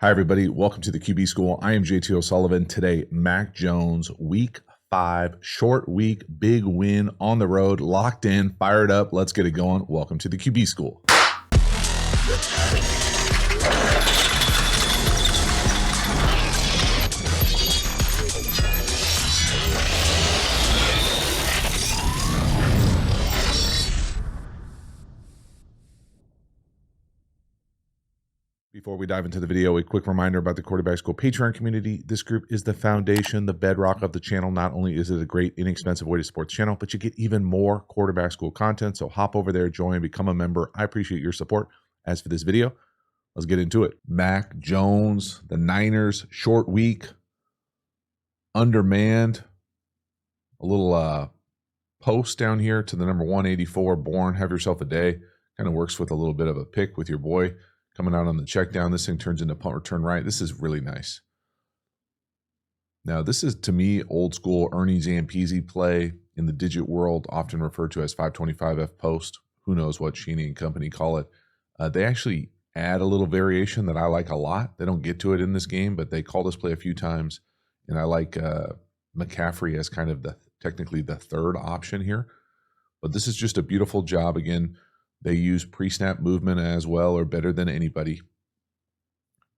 Hi, everybody. Welcome to the QB School. I am JT O'Sullivan. Today, Mac Jones, week 5, short week, big win on the road, locked in, fired up. Let's get it going. Welcome to the QB School. Before we dive into the video, a quick reminder about the Quarterback School Patreon community. This group is the foundation, the bedrock of the channel. Not only is it a great, inexpensive way to support the channel, but you get even more Quarterback School content. So hop over there, join, become a member. I appreciate your support. As for this video, let's get into it. Mac Jones, the Niners, short week, undermanned. A little post down here to the number 184, Bourne, have yourself a day. Kind of works with a little bit of a pick with your boy. Coming out on the check down, this thing turns into punt return right. This is really nice. Now, this is, to me, old school Ernie Zampese play in the digit world, often referred to as 525F post. Who knows what Sheeny and company call it. They actually add a little variation that I like a lot. They don't get to it in this game, but they call this play a few times. And I like McCaffrey as kind of technically the third option here. But this is just a beautiful job. Again, they use pre-snap movement as well, or better than anybody.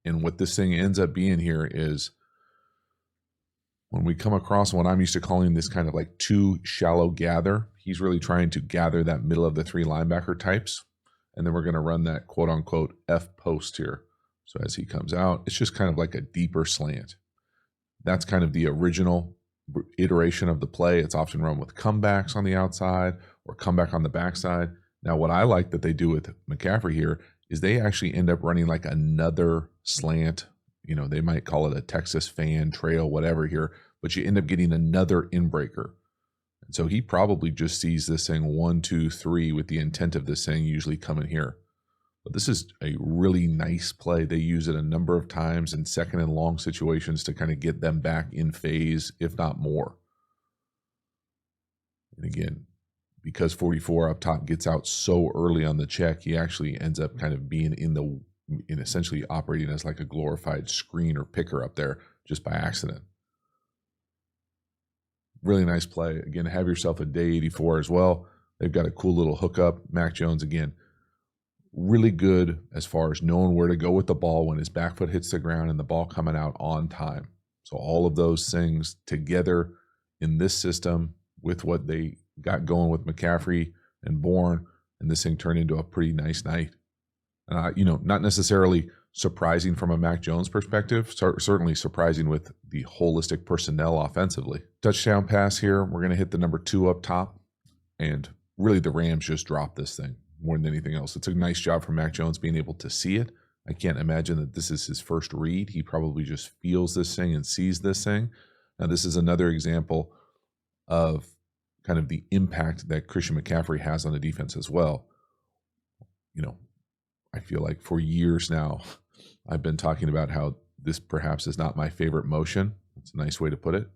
And what this thing ends up being here is when we come across what I'm used to calling this kind of like too shallow gather, he's really trying to gather that middle of the three linebacker types. And then we're going to run that quote unquote F post here. So as he comes out, it's just kind of like a deeper slant. That's kind of the original iteration of the play. It's often run with comebacks on the outside or comeback on the backside. Now, what I like that they do with McCaffrey here is they actually end up running like another slant. You know, they might call it a Texas fan trail, whatever here, but you end up getting another inbreaker. And so he probably just sees this thing 1, 2, 3 with the intent of this thing usually coming here. But this is a really nice play. They use it a number of times in second and long situations to kind of get them back in phase, if not more. And again, because 44 up top gets out so early on the check, he actually ends up kind of being in essentially operating as like a glorified screen or picker up there just by accident. Really nice play. Again, have yourself a day 84 as well. They've got a cool little hookup. Mac Jones, again, really good as far as knowing where to go with the ball when his back foot hits the ground and the ball coming out on time. So all of those things together in this system with what they got going with McCaffrey and Bourne, and this thing turned into a pretty nice night. You know, not necessarily surprising from a Mac Jones perspective, certainly surprising with the holistic personnel offensively. Touchdown pass here. We're going to hit the number 2 up top, and really the Rams just dropped this thing more than anything else. It's a nice job for Mac Jones being able to see it. I can't imagine that this is his first read. He probably just feels this thing and sees this thing. Now, this is another example of kind of the impact that Christian McCaffrey has on the defense as well. You know, I feel like for years now, I've been talking about how this perhaps is not my favorite motion. It's a nice way to put it.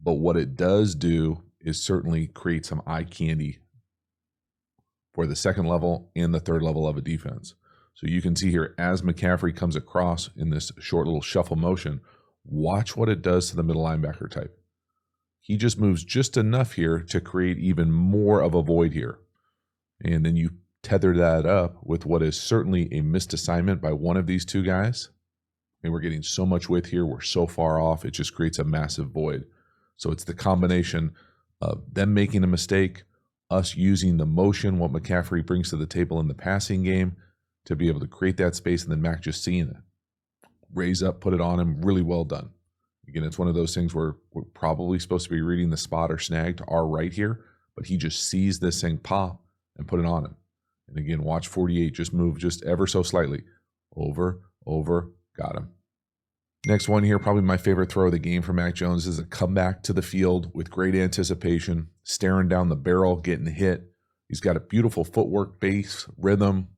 But what it does do is certainly create some eye candy for the second level and the third level of a defense. So you can see here, as McCaffrey comes across in this short little shuffle motion, watch what it does to the middle linebacker type. He just moves just enough here to create even more of a void here. And then you tether that up with what is certainly a missed assignment by one of these two guys. And we're getting so much width here. We're so far off. It just creates a massive void. So it's the combination of them making a mistake, us using the motion, what McCaffrey brings to the table in the passing game to be able to create that space, and then Mac just seeing it. Raise up, put it on him. Really well done. Again, it's one of those things where we're probably supposed to be reading the spot or snag to our right here, but he just sees this thing pop and put it on him. And again, watch 48 just move just ever so slightly. Over, got him. Next one here, probably my favorite throw of the game for Mac Jones is a comeback to the field with great anticipation, staring down the barrel, getting hit. He's got a beautiful footwork, base, rhythm.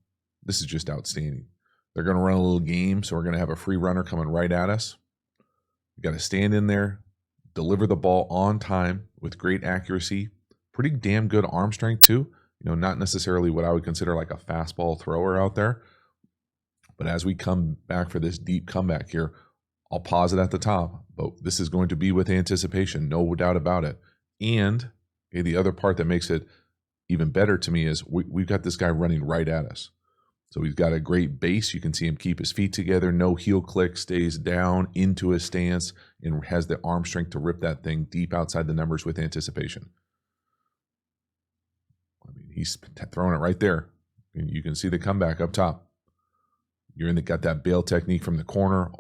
This is just outstanding. They're going to run a little game, so we're going to have a free runner coming right at us. You got to stand in there, deliver the ball on time with great accuracy, pretty damn good arm strength too. You know, not necessarily what I would consider like a fastball thrower out there, But as we come back for this deep comeback here, I'll pause it at the top, but this is going to be with anticipation, no doubt about it. And the other part that makes it even better to me is we've got this guy running right at us. So he's got a great base. You can see him keep his feet together, no heel click, stays down into his stance, and has the arm strength to rip that thing deep outside the numbers with anticipation. I mean, he's throwing it right there. And you can see the comeback up top. Got that bail technique from the corner.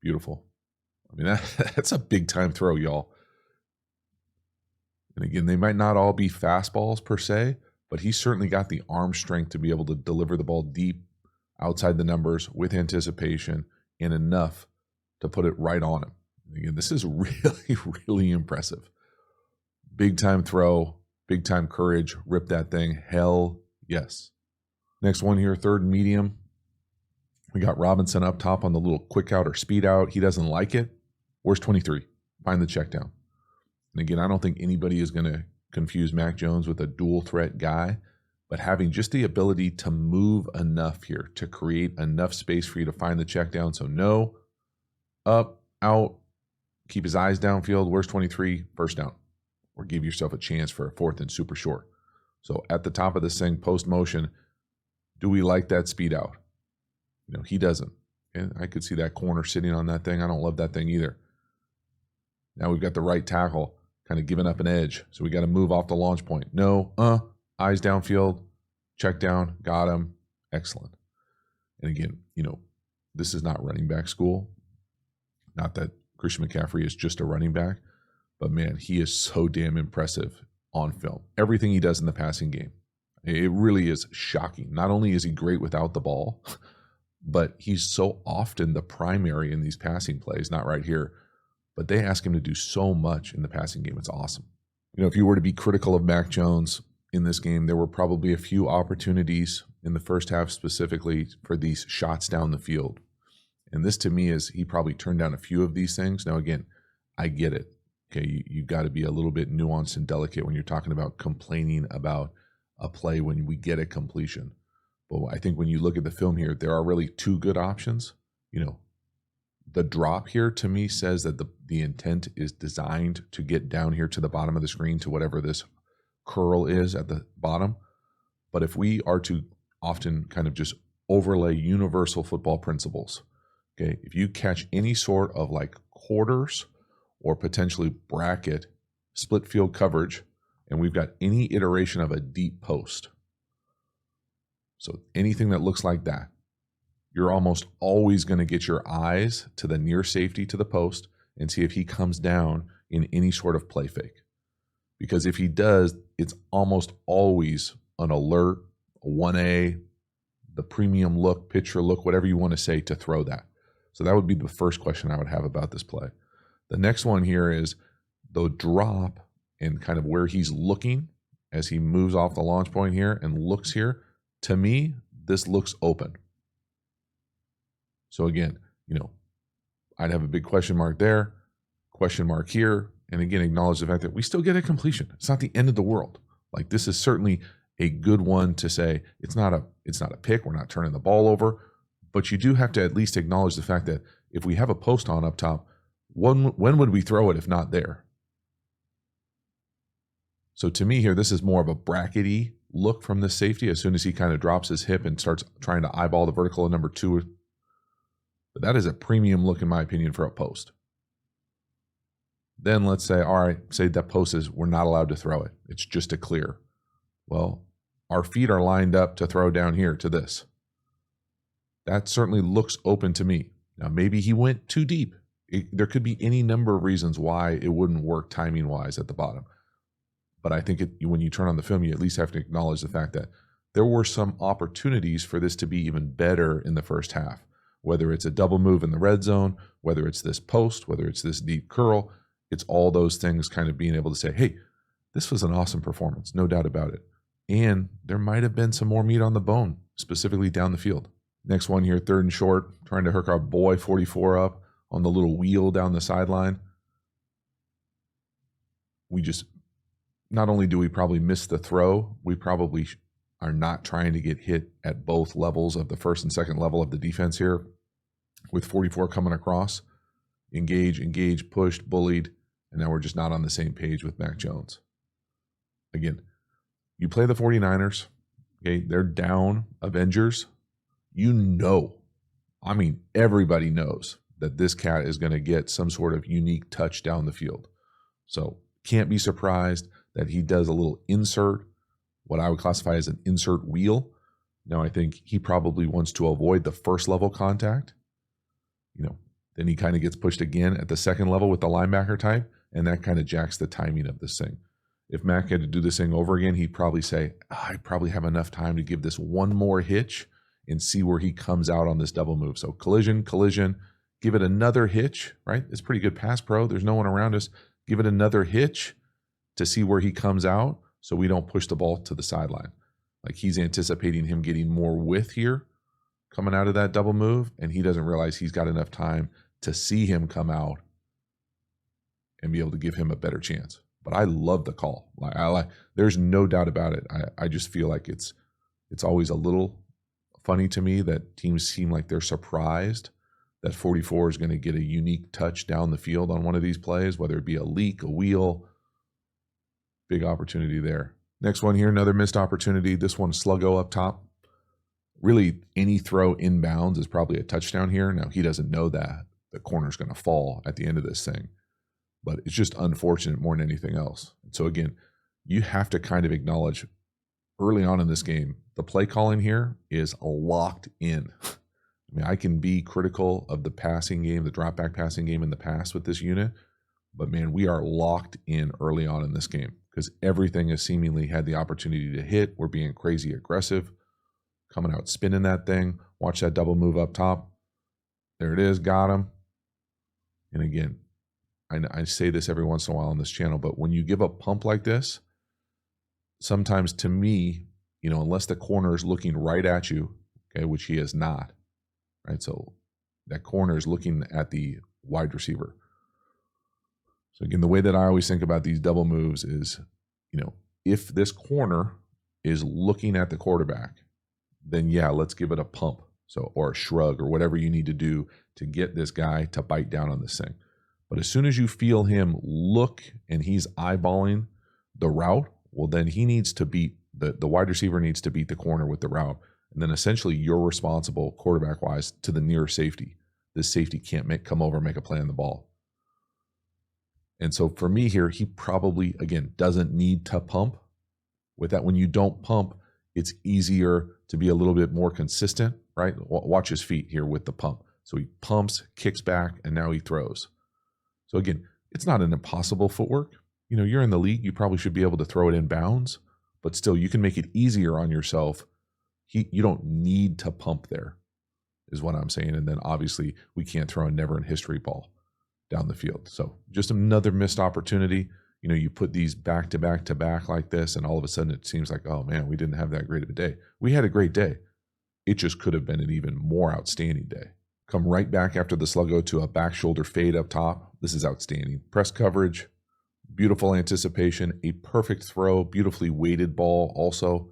Beautiful. I mean, that's a big time throw, y'all. And again, they might not all be fastballs per se, but he's certainly got the arm strength to be able to deliver the ball deep outside the numbers with anticipation and enough to put it right on him. And again, this is really, really impressive. Big time throw, big time courage, rip that thing. Hell yes. Next one here, third and medium. We got Robinson up top on the little quick out or speed out. He doesn't like it. Where's 23? Find the check down. And again, I don't think anybody is going to confuse Mac Jones with a dual threat guy, but having just the ability to move enough here to create enough space for you to find the check down. So no, up, out, keep his eyes downfield. Where's 23? First down. Or give yourself a chance for a fourth and super short. So at the top of this thing, post motion, do we like that speed out? He doesn't. And I could see that corner sitting on that thing. I don't love that thing either. Now we've got the right tackle kind of giving up an edge. So we got to move off the launch point. No, eyes downfield, check down, got him. Excellent. And again, this is not running back school. Not that Christian McCaffrey is just a running back, but man, he is so damn impressive on film. Everything he does in the passing game. It really is shocking. Not only is he great without the ball, but he's so often the primary in these passing plays, not right here, but they ask him to do so much in the passing game. It's awesome. If you were to be critical of Mac Jones in this game, there were probably a few opportunities in the first half specifically for these shots down the field. And this to me is he probably turned down a few of these things. Now, again, I get it. Okay, you got to be a little bit nuanced and delicate when you're talking about complaining about a play when we get a completion. But I think when you look at the film here, there are really two good options. The drop here to me says that the intent is designed to get down here to the bottom of the screen to whatever this curl is at the bottom. But if we are to often kind of just overlay universal football principles, okay, if you catch any sort of like quarters or potentially bracket split field coverage, and we've got any iteration of a deep post, so anything that looks like that, you're almost always going to get your eyes to the near safety to the post and see if he comes down in any sort of play fake. Because if he does, it's almost always an alert, a 1A, the premium look, picture look, whatever you want to say to throw that. So that would be the first question I would have about this play. The next one here is the drop and kind of where he's looking as he moves off the launch point here and looks here. To me, this looks open. So again, I'd have a big question mark there, question mark here, and again, acknowledge the fact that we still get a completion. It's not the end of the world. Like, this is certainly a good one to say it's not a pick. We're not turning the ball over, but you do have to at least acknowledge the fact that if we have a post on up top, when would we throw it if not there? So to me here, this is more of a brackety look from the safety as soon as he kind of drops his hip and starts trying to eyeball the vertical of number 2. But that is a premium look, in my opinion, for a post. Then let's say, all right, say that post is, we're not allowed to throw it. It's just a clear. Well, our feet are lined up to throw down here to this. That certainly looks open to me. Now, maybe he went too deep. There could be any number of reasons why it wouldn't work timing-wise at the bottom. But I think when you turn on the film, you at least have to acknowledge the fact that there were some opportunities for this to be even better in the first half. Whether it's a double move in the red zone, whether it's this post, whether it's this deep curl, it's all those things kind of being able to say, hey, this was an awesome performance, no doubt about it. And there might have been some more meat on the bone, specifically down the field. Next one here, third and short, trying to hook our boy 44 up on the little wheel down the sideline. We just, not only do we probably miss the throw, are not trying to get hit at both levels of the first and second level of the defense here. With 44 coming across, engage, pushed, bullied, and now we're just not on the same page with Mac Jones. Again, you play the 49ers, okay? They're down Avengers. You know, I mean, everybody knows that this cat is going to get some sort of unique touch down the field. So can't be surprised that he does a little insert, what I would classify as an insert wheel. Now, I think he probably wants to avoid the first level contact. Then he kind of gets pushed again at the second level with the linebacker type, and that kind of jacks the timing of this thing. If Mac had to do this thing over again, he'd probably say, I probably have enough time to give this one more hitch and see where he comes out on this double move. So collision, give it another hitch, right? It's pretty good pass pro. There's no one around us. Give it another hitch to see where he comes out so we don't push the ball to the sideline. Like he's anticipating him getting more width here coming out of that double move, and he doesn't realize he's got enough time to see him come out and be able to give him a better chance. But I love the call. There's no doubt about it. I just feel like it's always a little funny to me that teams seem like they're surprised that 44 is going to get a unique touch down the field on one of these plays, whether it be a leak, a wheel. Big opportunity there. Next one here, another missed opportunity. This one, Sluggo up top. Really, any throw inbounds is probably a touchdown here. Now, he doesn't know that. The corner's going to fall at the end of this thing. But it's just unfortunate more than anything else. And so, again, you have to kind of acknowledge early on in this game, the play calling here is locked in. I mean, I can be critical of the passing game, the drop back passing game in the past with this unit. But, man, we are locked in early on in this game because everything has seemingly had the opportunity to hit. We're being crazy aggressive, coming out spinning that thing. Watch that double move up top. There it is. Got him. And, again, I say this every once in a while on this channel, but when you give a pump like this, sometimes to me, unless the corner is looking right at you, okay, which he is not, right? So that corner is looking at the wide receiver. So again, the way that I always think about these double moves is, if this corner is looking at the quarterback, then yeah, let's give it a pump. So, or a shrug or whatever you need to do to get this guy to bite down on this thing. But as soon as you feel him look and he's eyeballing the route, well, then he needs to beat the wide receiver needs to beat the corner with the route. And then essentially you're responsible quarterback-wise to the near safety. This safety can't come over and make a play on the ball. And so for me here, he probably, again, doesn't need to pump. With that, when you don't pump, it's easier to be a little bit more consistent, right? Watch his feet here with the pump. So he pumps, kicks back, and now he throws. So again, it's not an impossible footwork. You're in the league. You probably should be able to throw it in bounds, but still you can make it easier on yourself. You don't need to pump there is what I'm saying. And then obviously we can't throw a never in history ball down the field. So just another missed opportunity. You put these back to back to back like this, and all of a sudden it seems like, oh man, we didn't have that great of a day. We had a great day. It just could have been an even more outstanding day. Come right back after the Sluggo to a back shoulder fade up top. This is outstanding. Press coverage, beautiful anticipation, a perfect throw, beautifully weighted ball also.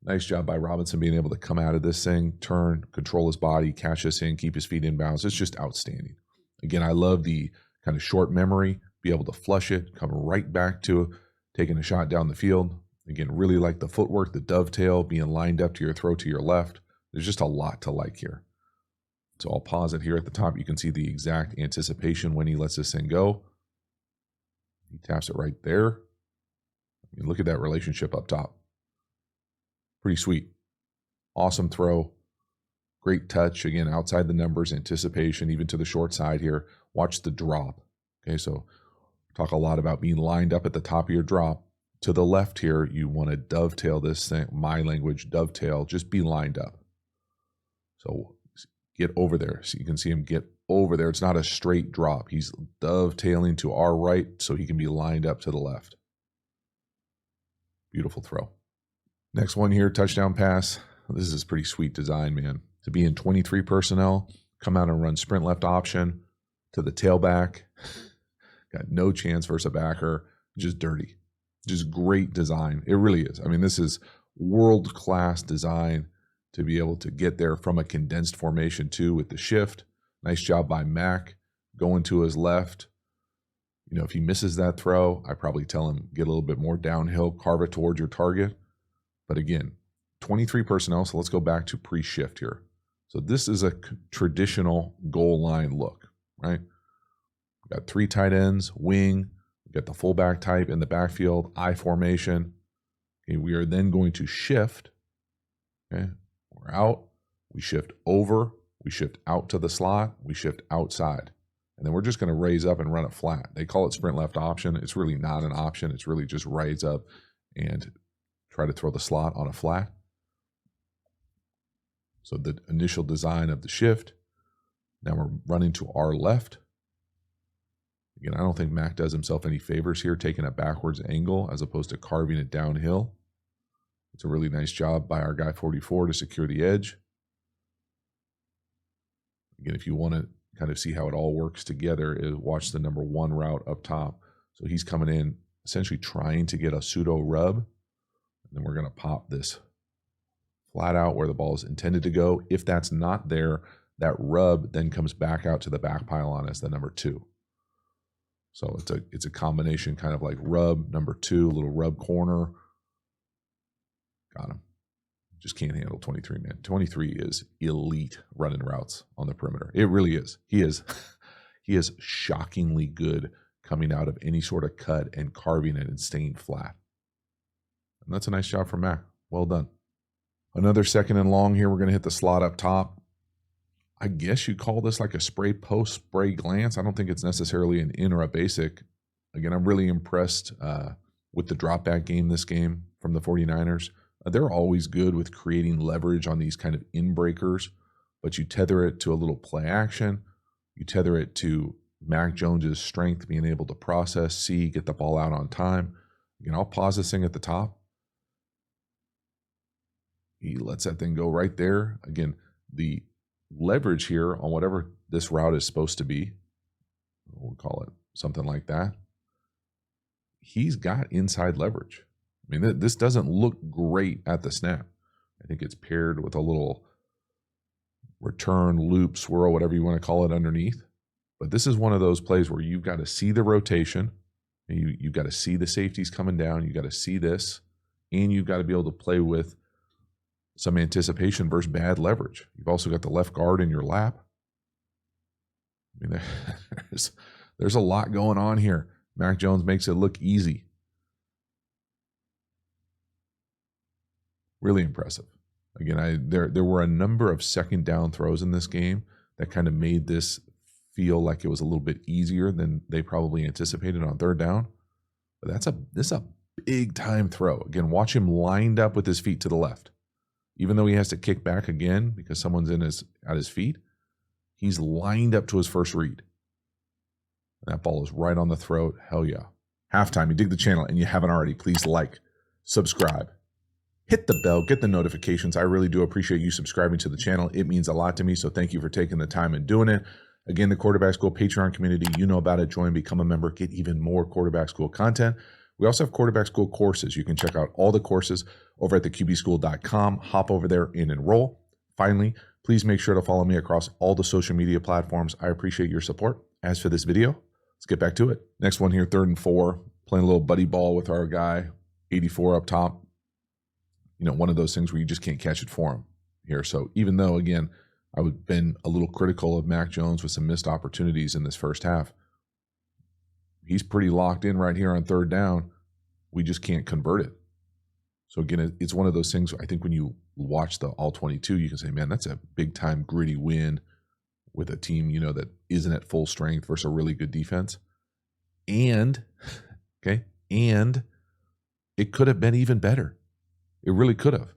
Nice job by Robinson being able to come out of this thing, turn, control his body, catch this in, keep his feet in bounds. It's just outstanding. Again, I love the kind of short memory, be able to flush it, come right back to taking a shot down the field. Again, really like the footwork, the dovetail, being lined up to your throw to your left. There's just a lot to like here. So I'll pause it here at the top. You can see the exact anticipation when he lets this thing go. He taps it right there. I mean, look at that relationship up top. Pretty sweet. Awesome throw. Great touch. Again, outside the numbers, anticipation, even to the short side here. Watch the drop. Okay, so talk a lot about being lined up at the top of your drop. To the left here, you want to dovetail this thing. My language, dovetail. Just be lined up. So get over there. So you can see him get over there. It's not a straight drop. He's dovetailing to our right so he can be lined up to the left. Beautiful throw. Next one here, touchdown pass. This is pretty sweet design, man. To be in 23 personnel, come out and run sprint left option to the tailback. Got no chance versus a backer. Just dirty. Just great design. It really is. I mean, this is world-class design to be able to get there from a condensed formation too with the shift. Nice job by Mac going to his left. You know, if he misses that throw, I probably tell him get a little bit more downhill, carve it towards your target. But again, 23 personnel, so let's go back to pre-shift here. So this is a traditional goal line look, right? We've got 3 tight ends, wing, we've got the fullback type in the backfield, I formation. Okay, we are then going to shift. Okay, we're out, we shift over, we shift out to the slot, we shift outside. And then we're just going to raise up and run it flat. They call it sprint left option. It's really not an option. It's really just raise up and try to throw the slot on a flat. So the initial design of the shift. Now we're running to our left. Again, I don't think Mac does himself any favors here, taking a backwards angle as opposed to carving it downhill. It's a really nice job by our guy 44 to secure the edge. Again, if you want to kind of see how it all works together, is watch the number 1 route up top. So he's coming in essentially trying to get a pseudo rub. And then we're going to pop this flat out where the ball is intended to go. If that's not there, that rub then comes back out to the back pylon as the number 2. So it's a combination kind of like rub, number 2, little rub corner. Got him. Just can't handle 23, man. 23 is elite running routes on the perimeter. It really is. He is shockingly good coming out of any sort of cut and carving it and staying flat. And that's a nice job from Mac. Well done. Another 2nd and long here. We're going to hit the slot up top. I guess you call this like a spray post, spray glance. I don't think it's necessarily an in or a basic. Again, I'm really impressed with the drop back game this game from the 49ers. They're always good with creating leverage on these kind of in-breakers, but you tether it to a little play action. You tether it to Mac Jones's strength, being able to process, see, get the ball out on time. Again, I'll pause this thing at the top. He lets that thing go right there. Again, the leverage here on whatever this route is supposed to be, we'll call it something like that. He's got inside leverage. I mean, this doesn't look great at the snap. I think it's paired with a little return, loop, swirl, whatever you want to call it underneath. But this is one of those plays where you've got to see the rotation, and you've got to see the safeties coming down, you got to see this, and you've got to be able to play with some anticipation versus bad leverage. You've also got the left guard in your lap. I mean, there's a lot going on here. Mac Jones makes it look easy. Really impressive. Again, there were a number of 2nd down throws in this game that kind of made this feel like it was a little bit easier than they probably anticipated on 3rd down. But this is a big time throw. Again, watch him lined up with his feet to the left. Even though he has to kick back again because someone's at his feet, he's lined up to his first read. And that ball is right on the throat. Hell yeah. Halftime, you dig the channel and you haven't already, please like, subscribe. Hit the bell, get the notifications. I really do appreciate you subscribing to the channel. It means a lot to me, so thank you for taking the time and doing it. Again, the Quarterback School Patreon community, you know about it. Join, become a member, get even more Quarterback School content. We also have Quarterback School courses. You can check out all the courses over at theqbschool.com. Hop over there and enroll. Finally, please make sure to follow me across all the social media platforms. I appreciate your support. As for this video, let's get back to it. Next one here, 3rd and 4, playing a little buddy ball with our guy, 84 up top. You know, one of those things where you just can't catch it for him here. So even though, again, I would have been a little critical of Mac Jones with some missed opportunities in this first half, he's pretty locked in right here on 3rd down. We just can't convert it. So again, it's one of those things, I think when you watch the all 22, you can say, man, that's a big time gritty win with a team, you know, that isn't at full strength versus a really good defense. And it could have been even better. It really could have.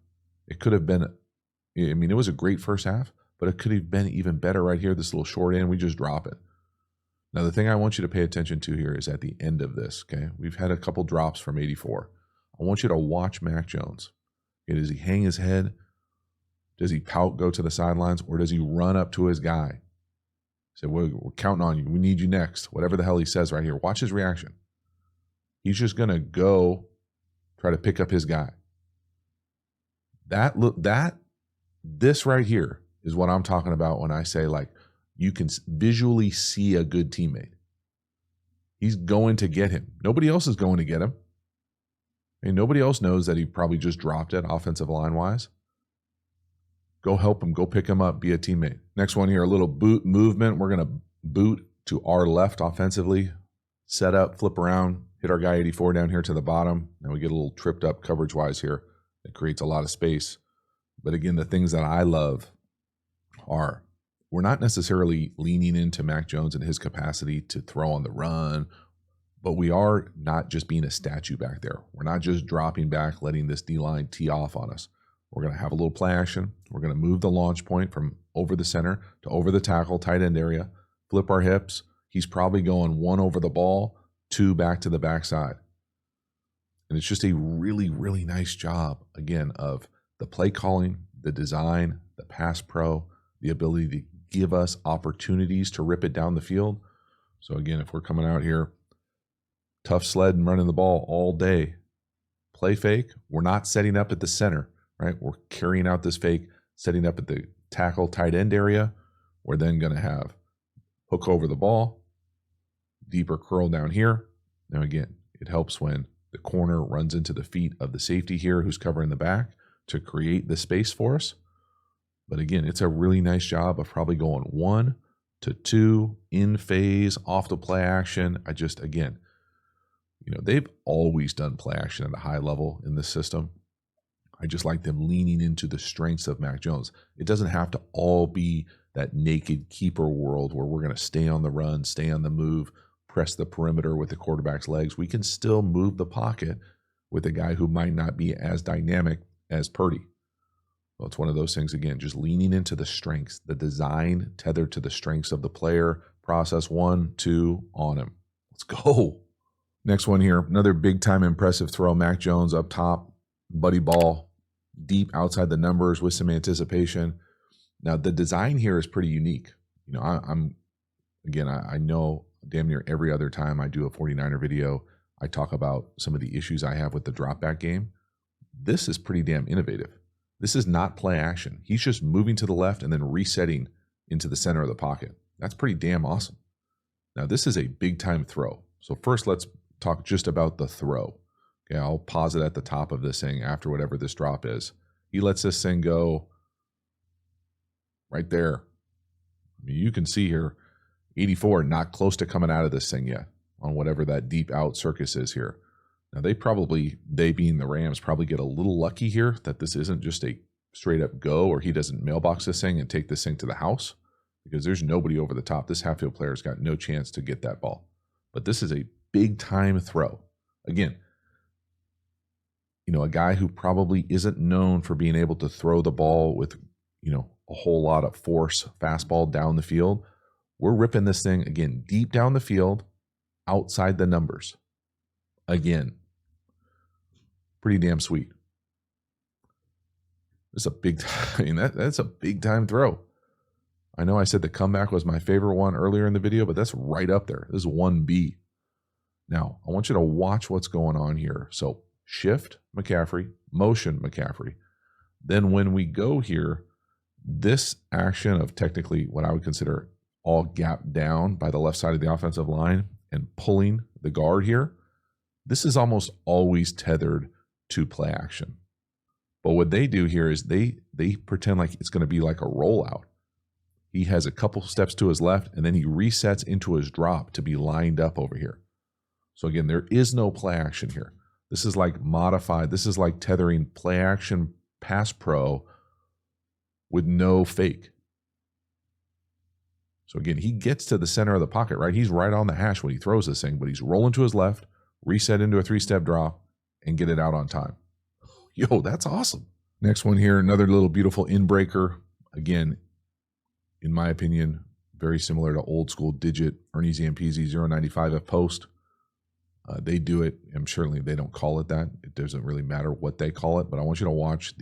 It could have been, I mean, it was a great first half, but it could have been even better right here. This little short end, we just drop it. Now, the thing I want you to pay attention to here is at the end of this, okay? We've had a couple drops from 84. I want you to watch Mac Jones. Okay, does he hang his head? Does he pout, go to the sidelines, or does he run up to his guy? Say, we're counting on you. We need you next. Whatever the hell he says right here. Watch his reaction. He's just going to go try to pick up his guy. This right here is what I'm talking about when I say, like, you can visually see a good teammate. He's going to get him. Nobody else is going to get him. And nobody else knows that he probably just dropped it offensive line wise. Go help him. Go pick him up. Be a teammate. Next one here, a little boot movement. We're going to boot to our left offensively. Set up, flip around, hit our guy 84 down here to the bottom. And we get a little tripped up coverage wise here. It creates a lot of space. But again, the things that I love are, we're not necessarily leaning into Mac Jones and his capacity to throw on the run, but we are not just being a statue back there. We're not just dropping back, letting this D-line tee off on us. We're going to have a little play action. We're going to move the launch point from over the center to over the tackle, tight end area, flip our hips. He's probably going 1 over the ball, 2 back to the backside. And it's just a really, really nice job, again, of the play calling, the design, the pass pro, the ability to give us opportunities to rip it down the field. So again, if we're coming out here, tough sled and running the ball all day, play fake, we're not setting up at the center, right? We're carrying out this fake, setting up at the tackle tight end area. We're then going to have hook over the ball, deeper curl down here. Now again, it helps when the corner runs into the feet of the safety here who's covering the back to create the space for us. But again, it's a really nice job of probably going 1 to 2 in phase off the play action. Again, they've always done play action at a high level in this system. I just like them leaning into the strengths of Mac Jones. It doesn't have to all be that naked keeper world where we're going to stay on the run, stay on the move, press the perimeter with the quarterback's legs. We can still move the pocket with a guy who might not be as dynamic as Purdy. Well, it's one of those things, again, just leaning into the strengths, the design tethered to the strengths of the player. Process 1, 2, on him. Let's go. Next one here, another big-time impressive throw. Mac Jones up top, buddy ball, deep outside the numbers with some anticipation. Now, the design here is pretty unique. I know damn near every other time I do a 49er video, I talk about some of the issues I have with the drop back game. This is pretty damn innovative. This is not play action. He's just moving to the left and then resetting into the center of the pocket. That's pretty damn awesome. Now, this is a big-time throw. So first, let's talk just about the throw. Okay, I'll pause it at the top of this thing after whatever this drop is. He lets this thing go right there. I mean, you can see here, 84 not close to coming out of this thing yet on whatever that deep out circus is here. Now, they being the Rams, probably get a little lucky here that this isn't just a straight up go, or he doesn't mailbox this thing and take this thing to the house, because there's nobody over the top. This half-field player's got no chance to get that ball. But this is a big-time throw. Again, a guy who probably isn't known for being able to throw the ball with, a whole lot of force, fastball down the field. We're ripping this thing, again, deep down the field, outside the numbers. Again, pretty damn sweet. It's a that's a big-time throw. I know I said the comeback was my favorite one earlier in the video, but that's right up there. This is 1B. Now, I want you to watch what's going on here. So, shift McCaffrey, motion McCaffrey. Then when we go here, this action of technically what I would consider all gap down by the left side of the offensive line and pulling the guard here, this is almost always tethered to play action. But what they do here is they pretend like it's going to be like a rollout. He has a couple steps to his left, and then he resets into his drop to be lined up over here. So again, there is no play action here. This is like modified. This is like tethering play action pass pro with no fake. So again, he gets to the center of the pocket, right? He's right on the hash when he throws this thing, but he's rolling to his left, reset into a 3-step drop, and get it out on time. Yo, that's awesome. Next one here, another little beautiful in-breaker. Again, in my opinion, very similar to old school digit Ernie Zampese 095 at post. They do it, and certainly they don't call it that. It doesn't really matter what they call it, but I want you to watch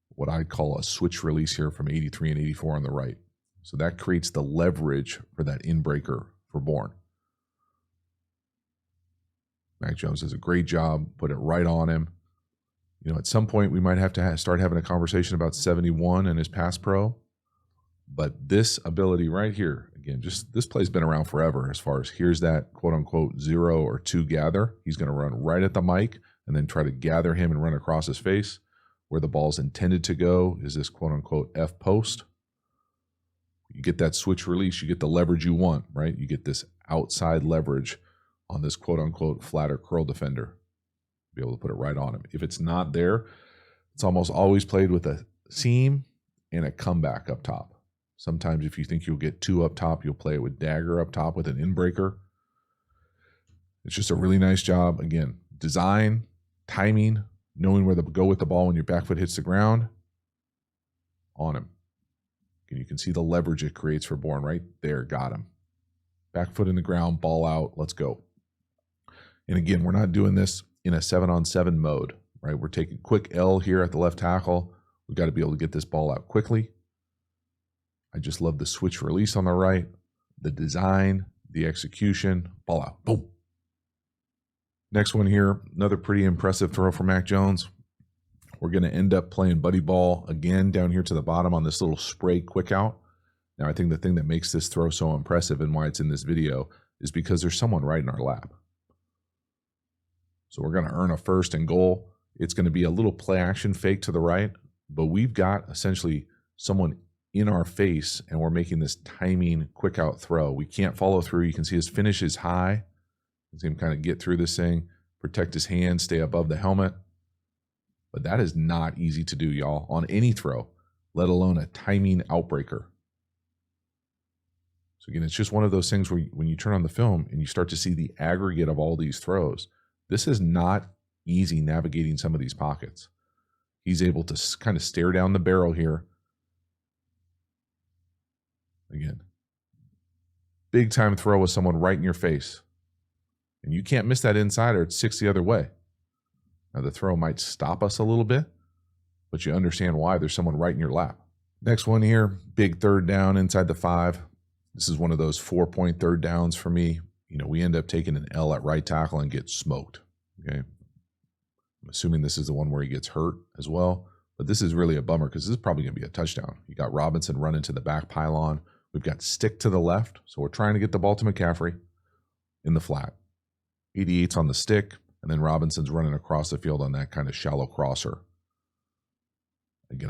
what I call a switch release here from 83 and 84 on the right. So that creates the leverage for that in-breaker for Bourne. Mac Jones does a great job, put it right on him. At some point we might have to start having a conversation about 71 and his pass pro. But this ability right here, again, just this play's been around forever as far as here's that quote unquote 0 or 2 gather. He's going to run right at the mic and then try to gather him and run across his face. Where the ball's intended to go is this quote unquote F post. You get that switch release, you get the leverage you want, right? You get this outside leverage on this quote unquote flatter curl defender. Be able to put it right on him. If it's not there, it's almost always played with a seam and a comeback up top. Sometimes if you think you'll get 2 up top, you'll play it with dagger up top with an inbreaker. It's just a really nice job. Again, design, timing, knowing where to go with the ball when your back foot hits the ground, on him. And you can see the leverage it creates for Bourne right there. Got him. Back foot in the ground, ball out, let's go. And again, we're not doing this in a 7-on-7 mode, right? We're taking quick L here at the left tackle. We've got to be able to get this ball out quickly. I just love the switch release on the right, the design, the execution, ball out, boom. Next one here, another pretty impressive throw for Mac Jones. We're going to end up playing buddy ball again down here to the bottom on this little spray quick out. Now, I think the thing that makes this throw so impressive and why it's in this video is because there's someone right in our lap. So we're going to earn a 1st and goal. It's going to be a little play action fake to the right, but we've got essentially someone in our face and we're making this timing quick out throw. We can't follow through. You can see his finish is high. You can see him kind of get through this thing, protect his hand, stay above the helmet. But that is not easy to do, y'all, on any throw, let alone a timing outbreaker. So again, it's just one of those things where when you turn on the film and you start to see the aggregate of all these throws, this is not easy navigating some of these pockets. He's able to kind of stare down the barrel here. Again, big time throw with someone right in your face. And you can't miss that inside or it's 6 the other way. Now the throw might stop us a little bit, but you understand why. There's someone right in your lap. Next one here, big 3rd down inside the 5. This is one of those 4-point 3rd downs for me. We end up taking an L at right tackle and get smoked. Okay. I'm assuming this is the one where he gets hurt as well, but this is really a bummer because this is probably going to be a touchdown. You got Robinson running to the back pylon. We've got stick to the left. So we're trying to get the ball to McCaffrey in the flat. 88's on the stick, and then Robinson's running across the field on that kind of shallow crosser. Again,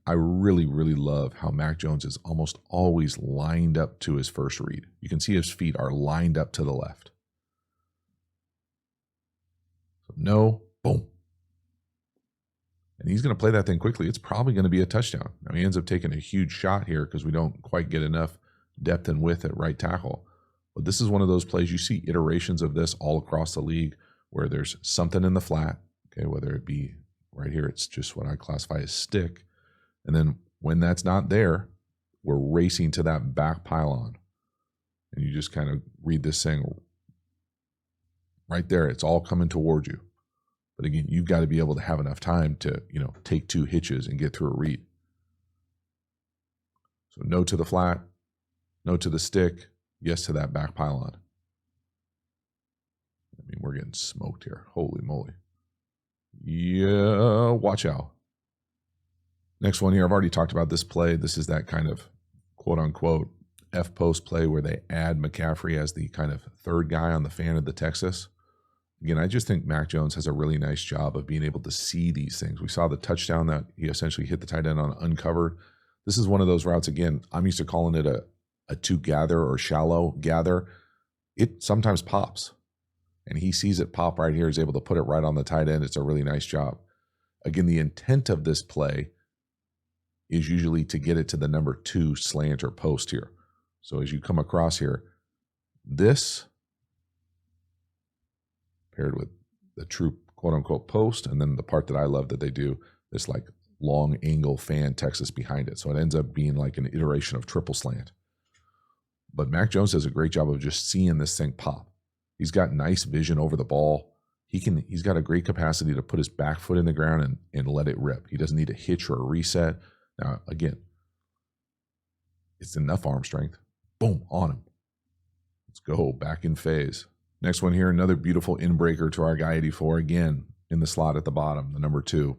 I really, really love how Mac Jones is almost always lined up to his first read. You can see his feet are lined up to the left. So no, boom. And he's going to play that thing quickly. It's probably going to be a touchdown. Now, he ends up taking a huge shot here because we don't quite get enough depth and width at right tackle. But this is one of those plays, you see iterations of this all across the league where there's something in the flat, okay, whether it be right here, it's just what I classify as stick. And then when that's not there, we're racing to that back pylon. And you just kind of read this thing right there. It's all coming towards you. But again, you've got to be able to have enough time to, take 2 hitches and get through a read. So no to the flat, no to the stick, yes to that back pylon. I mean, we're getting smoked here. Holy moly. Yeah, watch out. Next one here, I've already talked about this play. This is that kind of quote-unquote F-post play where they add McCaffrey as the kind of 3rd guy on the fan of the Texas. Again, I just think Mac Jones has a really nice job of being able to see these things. We saw the touchdown that he essentially hit the tight end on uncovered. This is one of those routes, again, I'm used to calling it a 2 gather or shallow gather. It sometimes pops. And he sees it pop right here. He's able to put it right on the tight end. It's a really nice job. Again, the intent of this play is usually to get it to the number 2 slant or post here. So as you come across here, this paired with the true quote-unquote post, and then the part that I love that they do, this like long angle fan Texas behind it. So it ends up being like an iteration of triple slant. But Mac Jones does a great job of just seeing this thing pop. He's got nice vision over the ball. He's got a great capacity to put his back foot in the ground and let it rip. He doesn't need a hitch or a reset. Now, again, it's enough arm strength. Boom, on him. Let's go back in phase. Next one here, another beautiful inbreaker to our guy 84. Again, in the slot at the bottom, the number 2.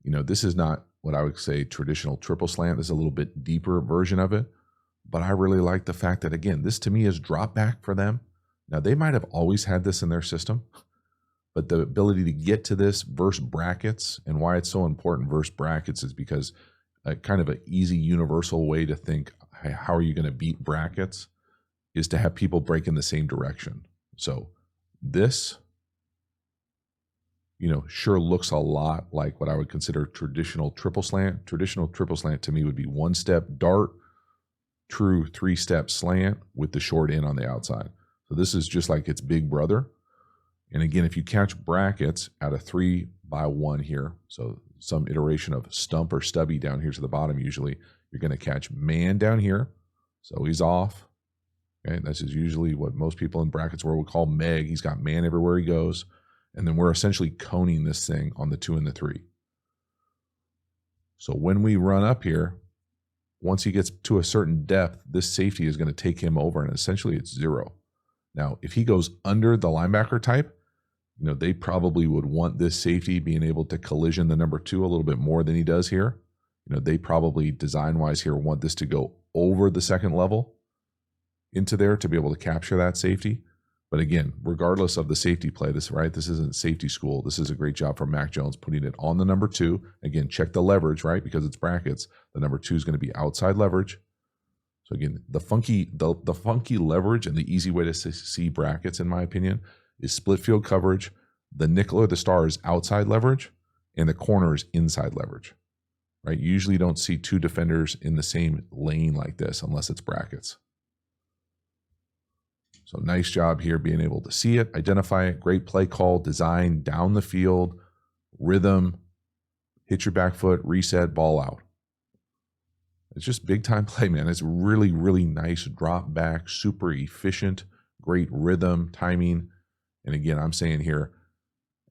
This is not what I would say traditional triple slant. This is a little bit deeper version of it. But I really like the fact that, again, this to me is drop back for them. Now, they might have always had this in their system, but the ability to get to this versus brackets, and why it's so important versus brackets is because kind of an easy universal way to think, hey, how are you going to beat brackets, is to have people break in the same direction. So this, sure looks a lot like what I would consider traditional triple slant. Traditional triple slant to me would be 1-step dart, true 3-step slant with the short in on the outside. So this is just like its big brother. And again, if you catch brackets at a 3x1 here, so some iteration of stump or stubby down here to the bottom, usually you're going to catch man down here. So he's off. Okay, this is usually what most people in brackets world would call Meg. He's got man everywhere he goes. And then we're essentially coning this thing on the 2 and the 3. So when we run up here, once he gets to a certain depth, this safety is going to take him over, and essentially it's 0. Now, if he goes under the linebacker type, they probably would want this safety being able to collision the number 2 a little bit more than he does here. They probably design-wise here want this to go over the second level into there to be able to capture that safety. But again, regardless of the safety play, this isn't safety school. This is a great job from Mac Jones putting it on the number 2. Again, check the leverage, right? Because it's brackets. The number 2 is going to be outside leverage. So again, the funky leverage and the easy way to see brackets, in my opinion, is split field coverage. The nickel or the star is outside leverage, and the corner is inside leverage, right? You usually don't see 2 defenders in the same lane like this unless it's brackets. So nice job here being able to see it, identify it, great play call, design, down the field, rhythm, hit your back foot, reset, ball out. It's just big time play, man. It's really, really nice drop back, super efficient, great rhythm, timing. And again, I'm saying here,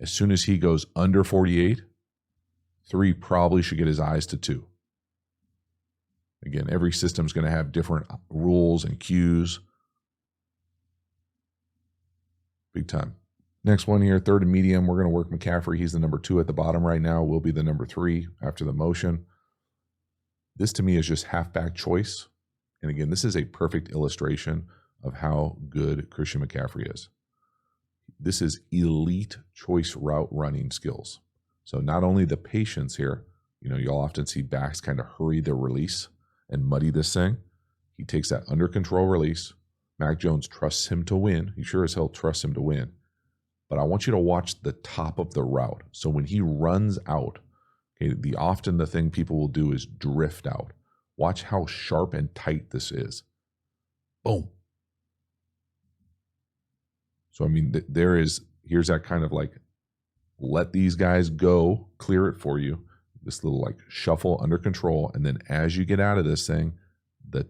as soon as he goes under 48, 3 probably should get his eyes to 2. Again, every system is going to have different rules and cues. Big time. Next one here, third and medium. We're going to work McCaffrey. He's the number 2 at the bottom right now. Will be the number 3 after the motion. This to me is just halfback choice. And again, this is a perfect illustration of how good Christian McCaffrey is. This is elite choice route running skills. So not only the patience here, you'll often see backs kind of hurry their release and muddy this thing. He takes that under control release. Mac Jones trusts him to win. He sure as hell trusts him to win. But I want you to watch the top of the route. So when he runs out, okay, often the thing people will do is drift out. Watch how sharp and tight this is. Boom. So, I mean, here's that kind of like, let these guys go, clear it for you. This little like shuffle under control. And then as you get out of this thing, the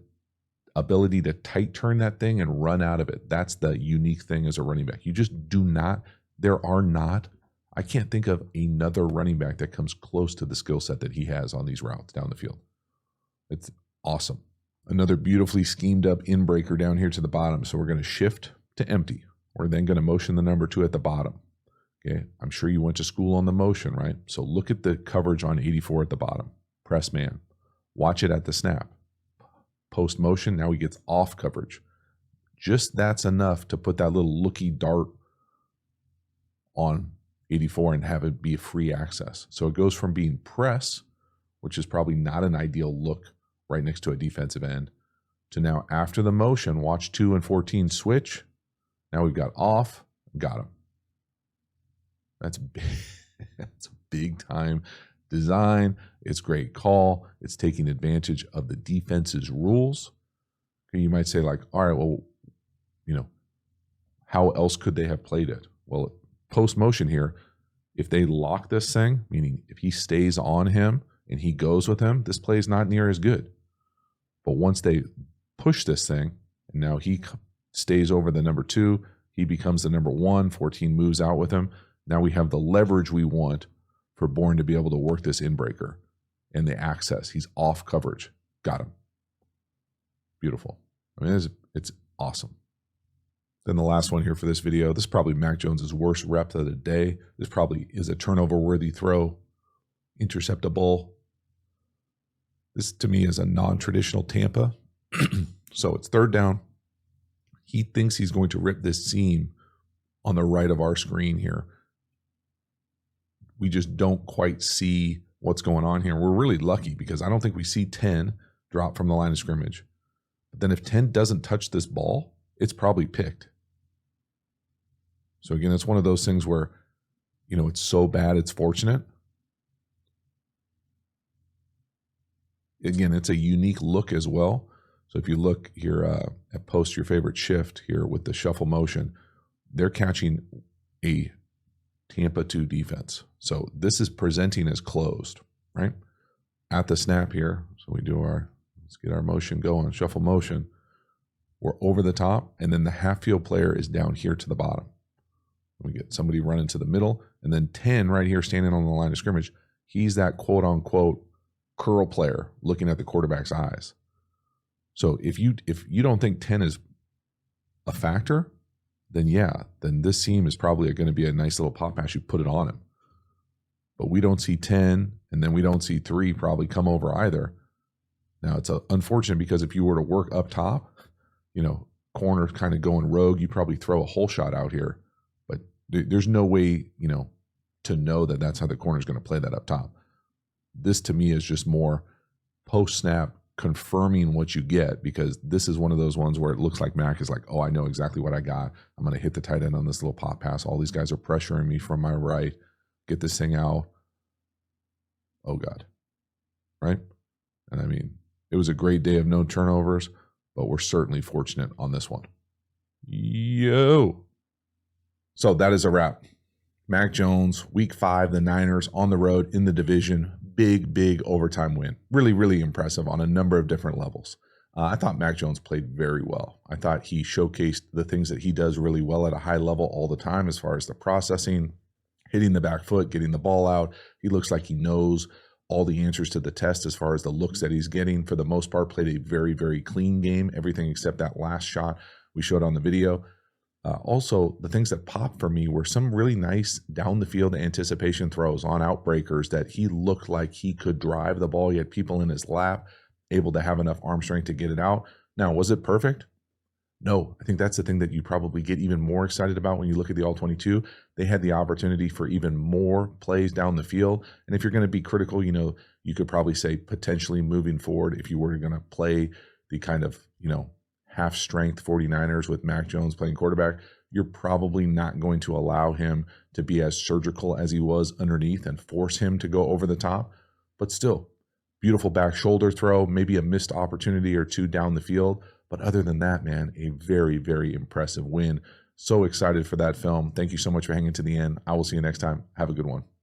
ability to tight turn that thing and run out of it. That's the unique thing as a running back. You just do not, I can't think of another running back that comes close to the skill set that he has on these routes down the field. It's awesome. Another beautifully schemed up in breaker down here to the bottom. So we're going to shift to empty. We're then going to motion the number 2 at the bottom. Okay. I'm sure you went to school on the motion, right? So look at the coverage on 84 at the bottom. Press man. Watch it at the snap. Post motion, now he gets off coverage. Just that's enough to put that little looky dart on 84 and have it be a free access. So it goes from being press, which is probably not an ideal look right next to a defensive end, to now after the motion, watch 2 and 14 switch. Now we've got off, got him. That's big, that's a big time design. It's great call. It's taking advantage of the defense's rules. Okay, you might say like, all right, well, how else could they have played it? Well, post motion here, if they lock this thing, meaning if he stays on him and he goes with him, this play is not near as good. But once they push this thing and now he stays over the number 2, he becomes the number 1, 14 moves out with him. Now we have the leverage we want for Bourne to be able to work this in breaker and the access. He's off coverage. Got him. Beautiful. I mean, it's awesome. Then the last one here for this video, this is probably Mac Jones's worst rep of the day. This probably is a turnover-worthy throw, interceptable. This to me is a non-traditional Tampa. So it's third down. He thinks he's going to rip this seam on the right of our screen here. We just don't quite see what's going on here. We're really lucky because I don't think we see 10 drop from the line of scrimmage. But then if 10 doesn't touch this ball, it's probably picked. So again, it's one of those things where, you know, it's so bad it's fortunate. Again, it's a unique look as well. So if you look here at post your favorite shift here with the shuffle motion, they're catching a Tampa 2 defense. So this is presenting as closed, right? At the snap here, so we do let's get our motion going, shuffle motion. We're over the top, and then the half field player is down here to the bottom. We get somebody running to the middle, and then 10 right here standing on the line of scrimmage. He's that quote unquote curl player looking at the quarterback's eyes. So if you don't think 10 is a factor, then yeah, then this seam is probably going to be a nice little pop pass. You put it on him. But we don't see 10, and then we don't see 3 probably come over either. Now, it's unfortunate because if you were to work up top, you know, corner kind of going rogue, you probably throw a hole shot out here. But there's no way, you know, to know that that's how the corner is going to play that up top. This, to me, is just more post-snap confirming what you get, because this is one of those ones where it looks like Mac is like, oh, I know exactly what I got. I'm going to hit the tight end on this little pop pass. All these guys are pressuring me from my right. Get this thing out. Oh, God. Right? And I mean, it was a great day of no turnovers, but we're certainly fortunate on this one. Yo. So that is a wrap. Mac Jones, week 5, the Niners on the road in the division. Big overtime win. Really, really impressive on a number of different levels. I thought Mac Jones played very well. I thought he showcased the things that he does really well at a high level all the time as far as the processing, hitting the back foot, getting the ball out. He looks like he knows all the answers to the test as far as the looks that he's getting. For the most part, played a very, very clean game. Everything except that last shot we showed on the video. Also, the things that popped for me were some really nice down the field anticipation throws on outbreakers that he looked like he could drive the ball. He had people in his lap, able to have enough arm strength to get it out. Now, was it perfect? No. I think that's the thing that you probably get even more excited about when you look at the All-22. They had the opportunity for even more plays down the field. And if you're going to be critical, you know, you could probably say potentially moving forward, if you were going to play the kind of, you know, half-strength 49ers with Mac Jones playing quarterback, you're probably not going to allow him to be as surgical as he was underneath and force him to go over the top. But still, beautiful back shoulder throw, maybe a missed opportunity or two down the field. But other than that, man, a very, very impressive win. So excited for that film. Thank you so much for hanging to the end. I will see you next time. Have a good one.